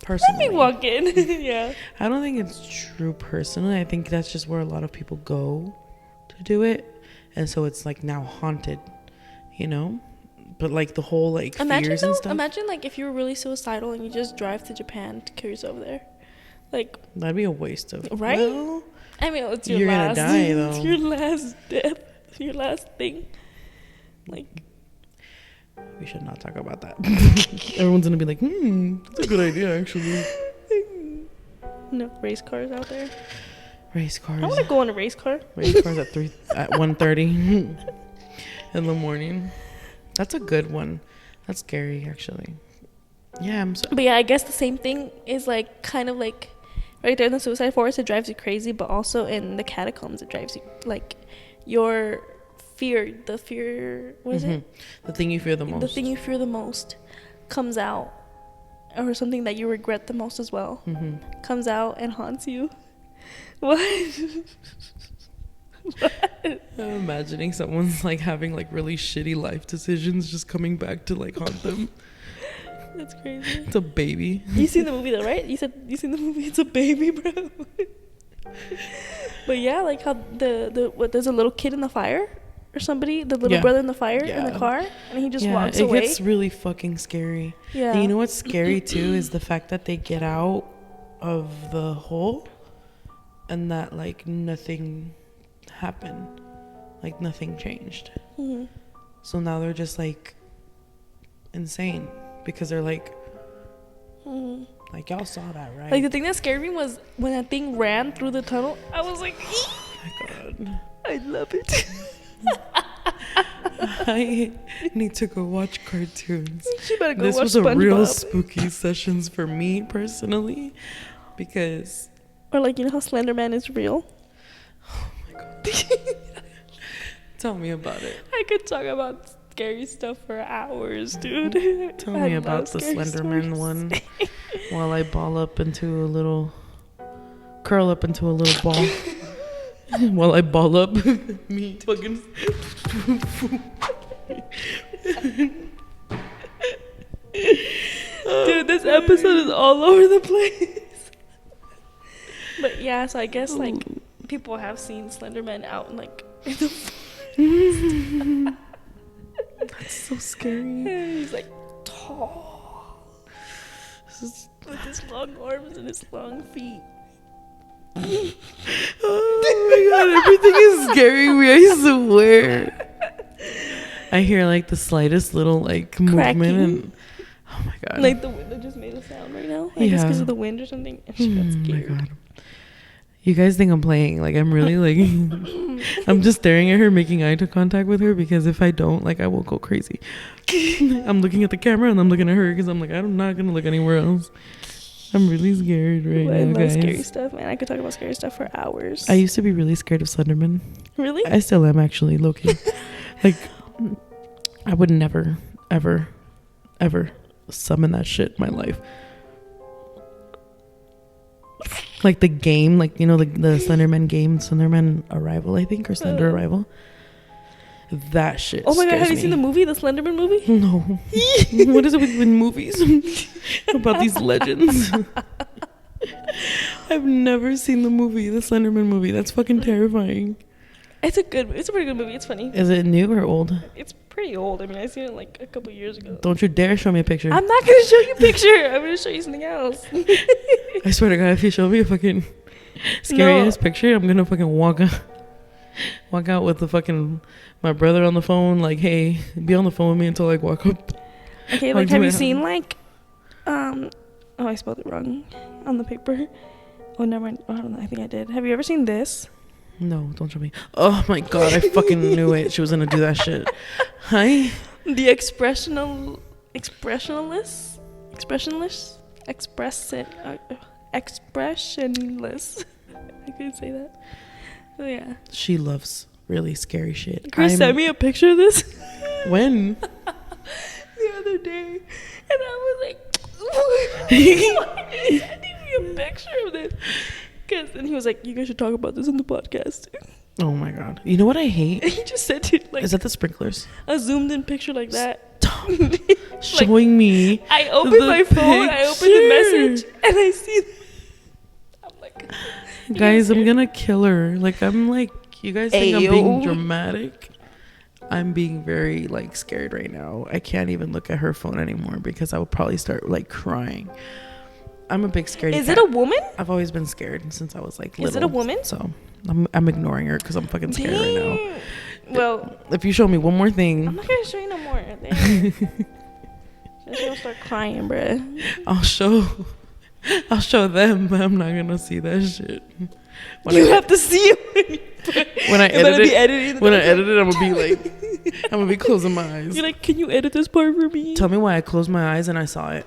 Personally. Let me walk in. Yeah. I don't think it's true personally. I think that's just where a lot of people go to do it. And so it's like now haunted, you know? But like the whole like fears and stuff. Imagine like if you were really suicidal and you just drive to Japan to kill yourself there. Like that'd be a waste of right? Well, I mean, it's you're last, gonna die though. It's your last death. Your last thing. Like we should not talk about that. Everyone's gonna be like, that's a good idea actually. No race cars out there. Race cars. I want to go on a race car. Race cars at 1:30 in the morning. That's a good one. That's scary, actually. Yeah, but yeah, I guess the same thing is like kind of like right there in the suicide forest. It drives you crazy, but also in the catacombs, it drives you like your fear. The fear, what is it? The thing you fear the most. The thing you fear the most comes out, or something that you regret the most as well. Comes out and haunts you. What? I'm imagining someone's like having like really shitty life decisions just coming back to like haunt them. That's crazy. It's a baby. You seen the movie though, right? You said you seen the movie. It's a baby, bro. But yeah, like how there's a little kid in the fire or somebody, the little brother in the fire in the car, and he just walks away. It gets really fucking scary. Yeah. And you know what's scary too is the fact that they get out of the hole and that like nothing happened, like nothing changed. So now they're just like insane because they're like like y'all saw that, right? Like the thing that scared me was when that thing ran through the tunnel. I was like, oh my god, I love it. I need to go watch cartoons. She better go this watch was a SpongeBob. Real spooky sessions for me personally, because or like, you know how Slender Man is real. Oh my god. Tell me about it. I could talk about scary stuff for hours, dude. Tell me about the Slenderman one while I curl up into a little ball. While I ball up. Me fucking. Dude, this episode is all over the place. But yeah, so I guess like people have seen Slenderman out in like in the forest. That's so scary. He's like tall with his long arms and his long feet. Oh my god, everything is scaring me, I swear. I hear like the slightest little like movement and oh my god. Like the window just made a sound right now. I guess because of the wind or something. And she got scared. Oh my god. You guys think I'm playing. Like I'm really like I'm just staring at her, making eye contact with her, because if I don't, like I will go crazy. I'm looking at the camera and I'm looking at her because I'm like, I'm not gonna look anywhere else. I'm really scared right now, I love guys. Scary stuff, man. I could talk about scary stuff for hours. I used to be really scared of Slenderman. Really? I still am, actually, low-key. Like, I would never, ever, ever summon that shit in my life. Like the game, like, you know, the Slenderman game, Slenderman Arrival, I think, or Slender Arrival. That shit. Oh my god, have you seen the movie, the Slenderman movie? No. What is it with movies about these legends? I've never seen the movie, the Slenderman movie. That's fucking terrifying. It's a pretty good movie. It's funny. Is it new or old? It's pretty old. I mean, I seen it like a couple years ago. Don't you dare show me a picture. I'm not gonna show you a picture. I'm gonna show you something else. I swear to God, if you show me a fucking scary ass picture, I'm gonna fucking walk out with the fucking my brother on the phone. Like, hey, be on the phone with me until I walk up. Okay, like, have you seen like, oh, I spelled it wrong on the paper. Oh, never mind. Oh, I don't know. I think I did. Have you ever seen this? No, don't show me. Oh my God, I fucking knew it. She was gonna do that shit. Hi. The expressionless, I couldn't say that. Oh yeah. She loves really scary shit. Chris sent me a picture of this. When? The other day, and I was like, why are you sending me a picture of this? And he was like, you guys should talk about this in the podcast. Oh my God. You know what I hate? He just sent it like, is that the sprinklers? A zoomed in picture like that. Stop showing me. I opened my phone, I opened the message, and I see that. I'm like, guys, I'm gonna kill her. Like, I'm like, you guys think I'm being dramatic? I'm being very like scared right now. I can't even look at her phone anymore because I would probably start like crying. I'm a big scaredy cat. Is it a woman? I've always been scared since I was like little. Is it a woman? So I'm ignoring her because I'm fucking scared right now. Well, if you show me one more thing, I'm not gonna show you no more. She's gonna start crying, bruh. I'll show them, but I'm not gonna see that shit. You have to see it when I edit it. When I edit it, I'm gonna be like, I'm gonna be closing my eyes. You're like, can you edit this part for me? Tell me why I closed my eyes and I saw it.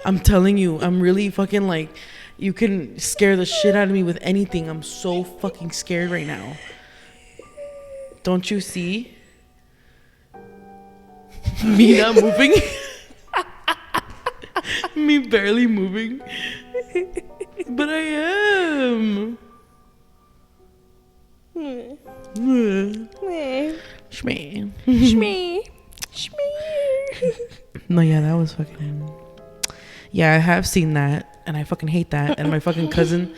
I'm telling you, I'm really fucking like, you can scare the shit out of me with anything. I'm so fucking scared right now. Don't you see? Me not moving. Me barely moving. But I am. Shmee. No, yeah, that was fucking... Yeah, I have seen that, and I fucking hate that. And my fucking cousin,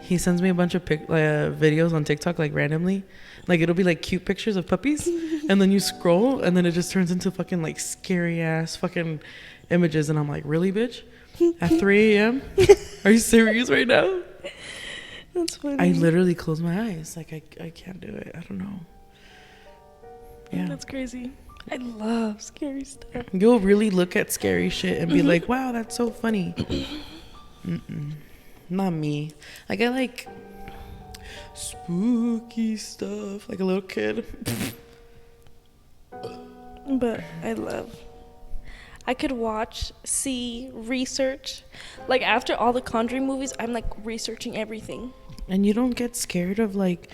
he sends me a bunch of videos on TikTok, like, randomly. Like, it'll be, like, cute pictures of puppies. And then you scroll, and then it just turns into fucking, like, scary-ass fucking images. And I'm like, really, bitch? At 3 a.m.? Are you serious right now? That's funny. I literally close my eyes. Like, I can't do it. I don't know. Yeah. That's crazy. I love scary stuff. You'll really look at scary shit and be like, wow, that's so funny. Not me. Like, I like spooky stuff, like a little kid. But I could watch, see, research. Like, after all the Conjuring movies, I'm like researching everything. And you don't get scared of like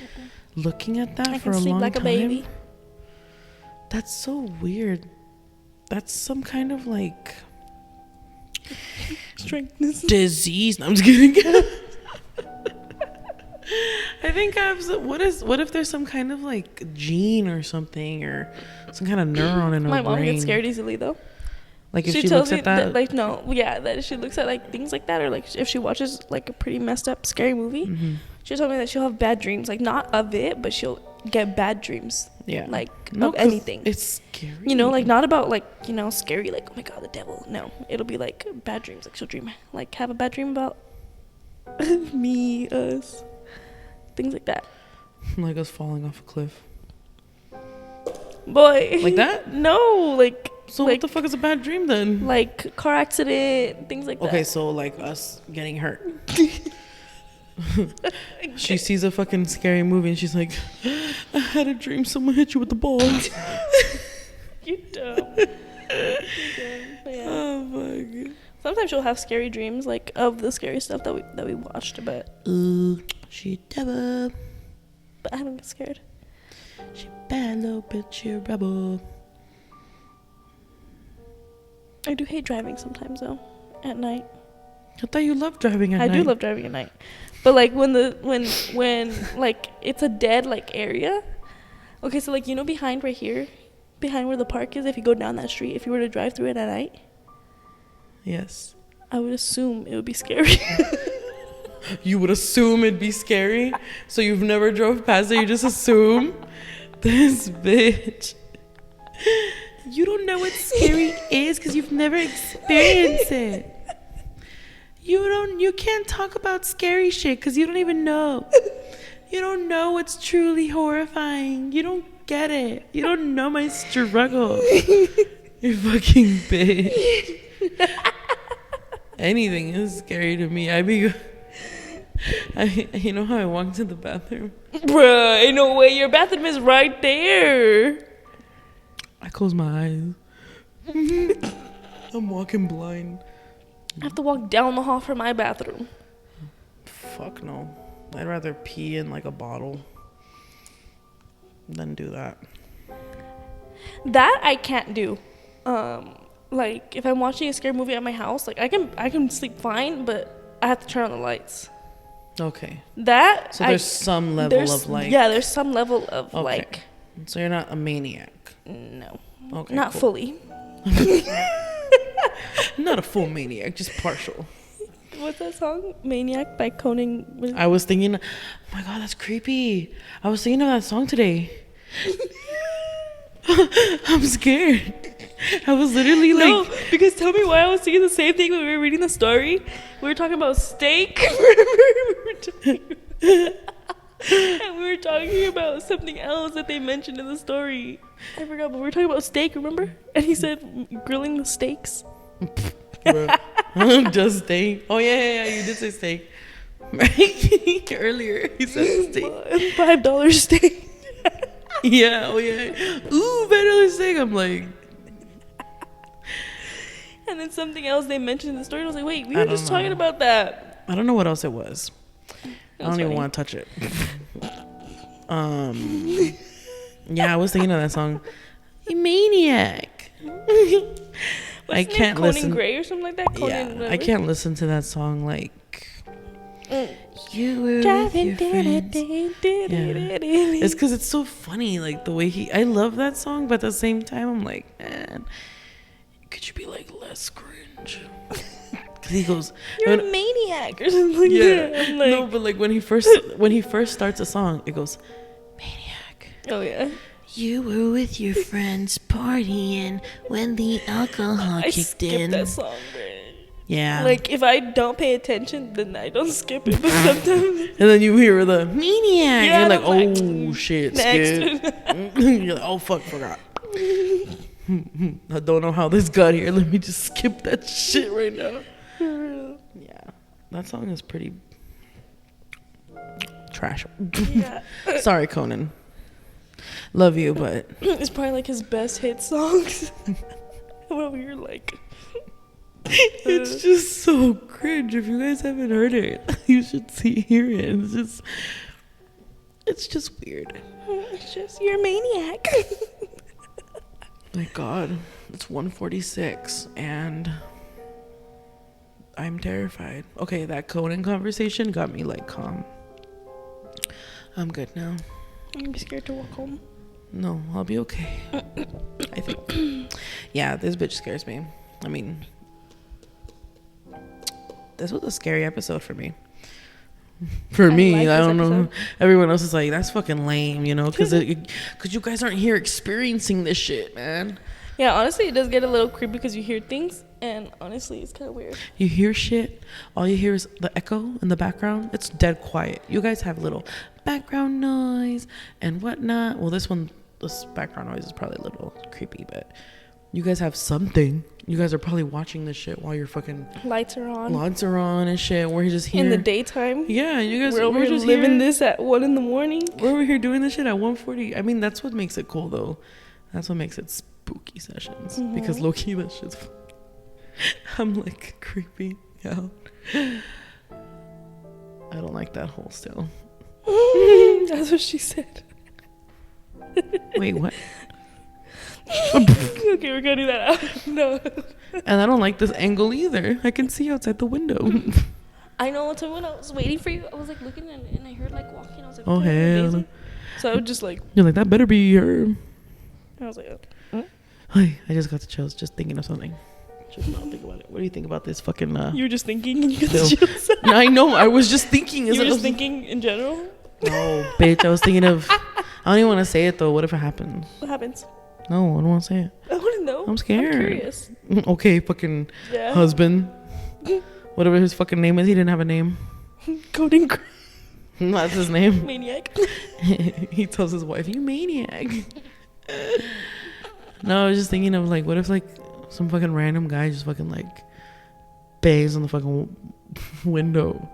looking at that for a long time? I can sleep like a baby. That's so weird. That's some kind of like disease. No, I'm just kidding. I think I have. What if there's some kind of like gene or something, or some kind of neuron in her brain? My mom gets scared easily though. Like if she looks at that, like no, yeah, that if she looks at like things like that, or like if she watches like a pretty messed up scary movie, she told me that she'll have bad dreams. Like not of it, but she'll get bad dreams. Yeah. Like of anything. It's scary. You know, like not about like, you know, scary, like, oh my God, the devil. No. It'll be like bad dreams. Like she'll dream, like have a bad dream about me, us, things like that. Like us falling off a cliff. Boy. Like that? No, like. So like, what the fuck is a bad dream then? Like car accident, things like that. Okay, so like us getting hurt. She sees a fucking scary movie and she's like, I had a dream someone hit you with the ball. You dumb. Yeah. Oh my God. Sometimes she'll have scary dreams like of the scary stuff that we watched, but she never. But I haven't got scared. She bad little bitch, she a rebel. I do hate driving sometimes though, at night. I thought you loved driving at night. I do love driving at night. But like when like it's a dead like area. Okay, so like, you know, behind right here, behind where the park is, if you go down that street, if you were to drive through it at night. Yes. I would assume it would be scary. You would assume it'd be scary, so you've never drove past it. You just assume. This bitch. You don't know what scary is because you've never experienced it. You can't talk about scary shit because you don't even know. You don't know what's truly horrifying. You don't get it. You don't know my struggle. You fucking bitch. Anything is scary to me. You know how I walked to the bathroom? Bruh, ain't no way. Your bathroom is right there. I close my eyes. I'm walking blind. I have to walk down the hall for my bathroom. Fuck no. I'd rather pee in like a bottle than do that. That I can't do. Like if I'm watching a scary movie at my house, like I can sleep fine, but I have to turn on the lights. Okay. That so there's some level of like. Yeah, there's some level of okay. like. So you're not a maniac. No. Okay. Not fully. Not a full maniac, just partial. What's that song? Maniac by Conan. I was thinking, oh my god, that's creepy. I was thinking of that song today. I'm scared. I was literally like... No, because tell me why I was thinking the same thing when we were reading the story. We were talking about steak. And we were talking about something else that they mentioned in the story. I forgot, but we were talking about steak, remember? And he said grilling the steaks. Just steak. Oh yeah, you did say steak. Right? Earlier, he said steak. $5 steak. Yeah, oh yeah. Ooh, $5 steak. I'm like... And then something else they mentioned in the story. I was like, wait, we were just talking about that. I don't know what else it was. I don't even want to touch it. Yeah, I was thinking of that song. You maniac. I can't listen. Conan Gray or something like that. Conan, yeah, I can't listen to that song like. You were driving with your friends. Yeah. It's because it's so funny, like the way I love that song, but at the same time, I'm like, man, could you be like less cringe? Because he goes, "You're a maniac" or something like that. I'm like, no, but like when he first starts a song, it goes, maniac. Oh yeah. You were with your friends partying when the alcohol kicked in. That song, man. Yeah. Like if I don't pay attention, then I don't skip it. But sometimes. And then you hear the maniac. Yeah, you're like, like, oh shit, next. You're like, oh fuck, forgot. I don't know how this got here. Let me just skip that shit right now. Yeah, that song is pretty trash. Yeah. Sorry, Conan. Love you, but it's probably like his best hit songs. Well, we're like, it's just so cringe. If you guys haven't heard it, you should hear it. It's just weird. It's just you're a maniac. My God, it's 1:46 and I'm terrified. Okay, that Conan conversation got me like calm. I'm good now. I'm scared to walk home. No, I'll be okay. I think. Yeah, this bitch scares me. I mean, this was a scary episode for me. For me, I don't know. Everyone else is like, that's fucking lame, you know, because you guys aren't here experiencing this shit, man. Yeah, honestly, it does get a little creepy because you hear things, and honestly, it's kind of weird. You hear shit, all you hear is the echo in the background. It's dead quiet. You guys have little background noise and whatnot. Well, this background noise is probably a little creepy, but you guys have something. You guys are probably watching this shit while your fucking lights are on and shit. We're just here in the daytime. Yeah, you guys. We're over here just living this at 1 a.m. We're over here doing this shit at 1:40. I mean, that's what makes it cool, though. That's what makes it spooky sessions. Mm-hmm. Because low key, that shit's. I'm like creepy out. I don't like that hole still. That's what she said. Wait, what? Okay, we're gonna do that out. No. And I don't like this angle either. I can see outside the window. I know. So when I was waiting for you, I was like looking and I heard like walking. I was like, oh hell no. So I was just like, you're like, that better be her. I was like, I just got the chills just thinking of something. Should not think about it. What do you think about this fucking? You were just thinking. And you no. I know. I was just thinking. You were just thinking in general. No, bitch. I was thinking of. I don't even want to say it though. What if it happens? What happens? No, I don't want to say it. I want to know. I'm scared. I'm curious. Okay, fucking husband. Whatever his fucking name is, he didn't have a name. Coding. That's his name. Maniac. He tells his wife, "You maniac." No, I was just thinking of like, what if like some fucking random guy just fucking like bangs on the fucking window?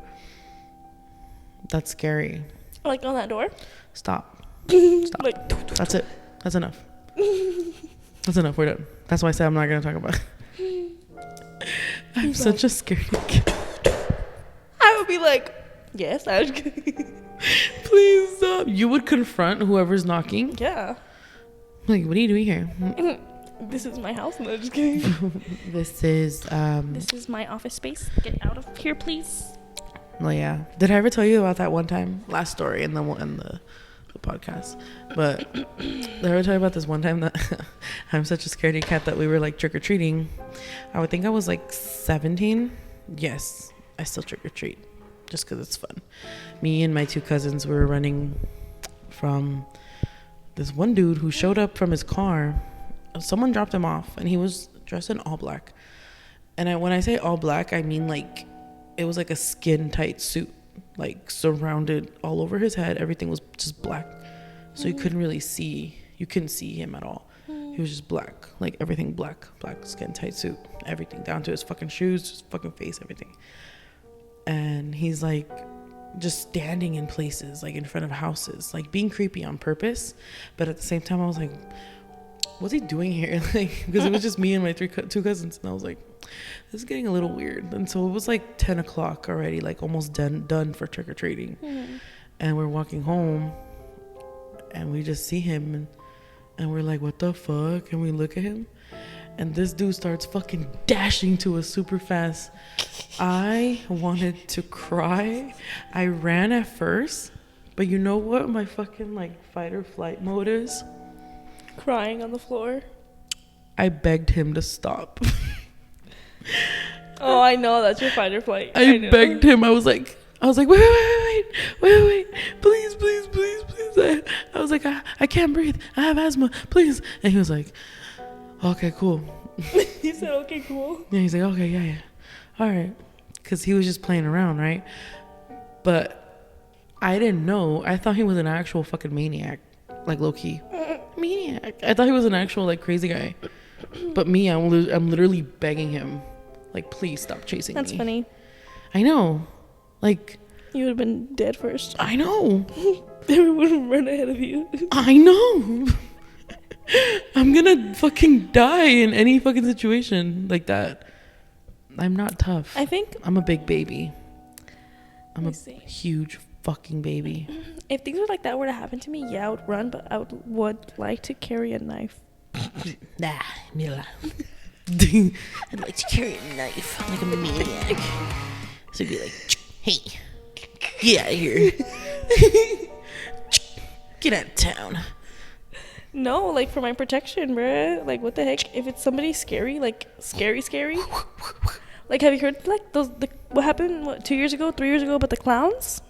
That's scary. Like on that door? Stop. Stop. Like, that's it. That's enough. That's enough. We're done. That's why I said I'm not gonna talk about it. I'm such a scaredy cat. I would be like, yes, I was kidding. Please stop. You would confront whoever's knocking? Yeah. Like, what are you doing here? This is my house. No, just kidding. This is my office space. Get out of here, please. Oh yeah. Did I ever tell you about that one time? Last story in the podcast. But did I ever tell you about this one time that I'm such a scaredy cat that we were like trick or treating? I would think I was like 17. Yes, I still trick or treat just because it's fun. Me and my 2 cousins were running from this one dude who showed up from his car. Someone dropped him off and he was dressed in all black. And when I say all black, I mean like it was like a skin tight suit, like surrounded all over his head. Everything was just black. So you couldn't see him at all. He was just black, like everything black skin tight suit, everything down to his fucking shoes, his fucking face, everything. And he's like just standing in places, like in front of houses, like being creepy on purpose. But at the same time, I was like, what's he doing here? Like, because it was just me and my 2 cousins. And I was like, this is getting a little weird. And so it was like 10 o'clock already, like almost done for trick-or-treating. And we're walking home and we just see him and we're like, what the fuck? And we look at him and this dude starts fucking dashing to us super fast. I wanted to cry. I ran at first, but you know what my fucking like fight or flight mode is? Crying on the floor. I begged him to stop. Oh, I know that's your fight or flight. I begged him. I was like, wait, please. I was like, I can't breathe. I have asthma, please. And he was like, okay, cool. He said, okay, cool. Yeah, he's like, okay, yeah. All right. Because he was just playing around, right? But I didn't know. I thought he was an actual fucking maniac. Like, low-key. Maniac. I thought he was an actual, like, crazy guy. But me, I'm literally begging him. Like, please stop chasing me. That's funny. I know. Like... You would have been dead first. I know. Everyone would have run ahead of you. I know. I'm gonna fucking die in any fucking situation like that. I'm not tough. I think... I'm a big baby. I'm a huge fucking baby. If things like that were to happen to me, yeah, I would run, but I would like to carry a knife. Nah, Mila. I'd like to carry a knife like a maniac. So it'd be like, hey, get out of here. Get out of town. No, like for my protection, bruh. Like what the heck? If it's somebody scary, like scary. Like have you heard like what happened 2 years ago, 3 years ago about the clowns?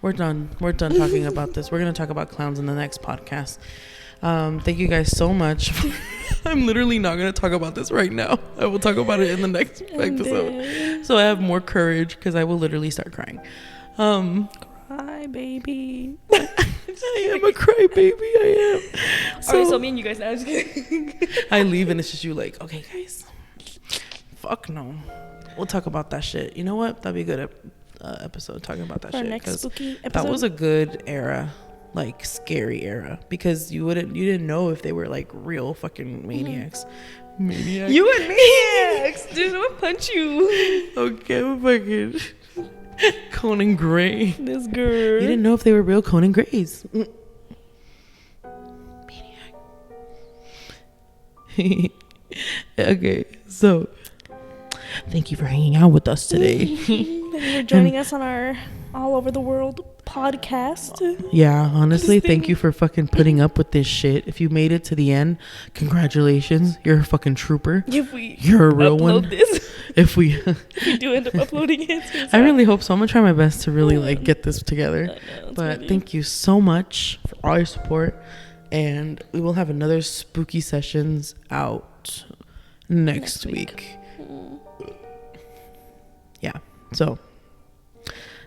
We're done talking about this. We're gonna talk about clowns in the next podcast. Thank you guys so much. I'm literally not going to talk about this right now. I will talk about it in the next episode. So I have more courage because I will literally start crying. Cry baby. I am a cry baby. I am. So me and you guys now. Just kidding. I leave and it's just you like, okay guys. Fuck no. We'll talk about that shit. You know what? That'd be a good episode talking about that shit. Next spooky episode. That was a good era. Like scary era because you didn't know if they were like real fucking maniacs. Maniacs. You and maniacs. Dude, I'm gonna punch you. Okay, I'm fucking Conan Gray. This girl. You didn't know if they were real Conan Grays. Maniac. Okay, so thank you for hanging out with us today. Thank you for joining us on our all over the world podcast. Yeah, honestly, thank you for fucking putting up with this shit. If you made it to the end, congratulations. You're a fucking trooper. You're a real one. This. If we do end up uploading it. I really hope so. I'm gonna try my best to really like get this together. But thank you so much for all your support, and we will have another spooky sessions out next week. Yeah. So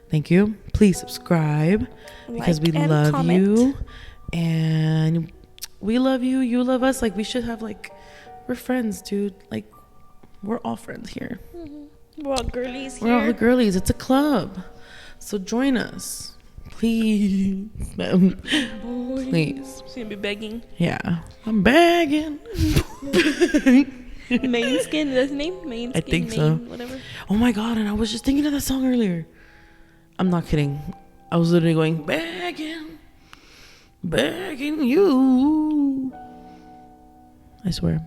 thank you. Please subscribe because we love comment. You, and we love you. You love us. Like, we should have, like, we're friends, dude. Like, we're all friends here. We're all girlies here. We're all girlies. It's a club. So join us. Please. Please. She's gonna be begging. Yeah. I'm begging. Main Skin, that's his name? Main Skin, I think so. Whatever. Oh my god, and I was just thinking of that song earlier. I'm not kidding. I was literally going, begging you. I swear.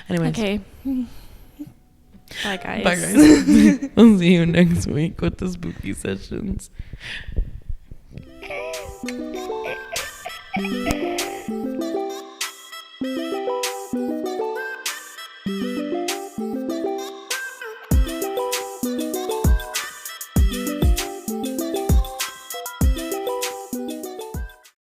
Anyways. Okay. Bye, guys. Bye, guys. I'll see you next week with the spooky sessions.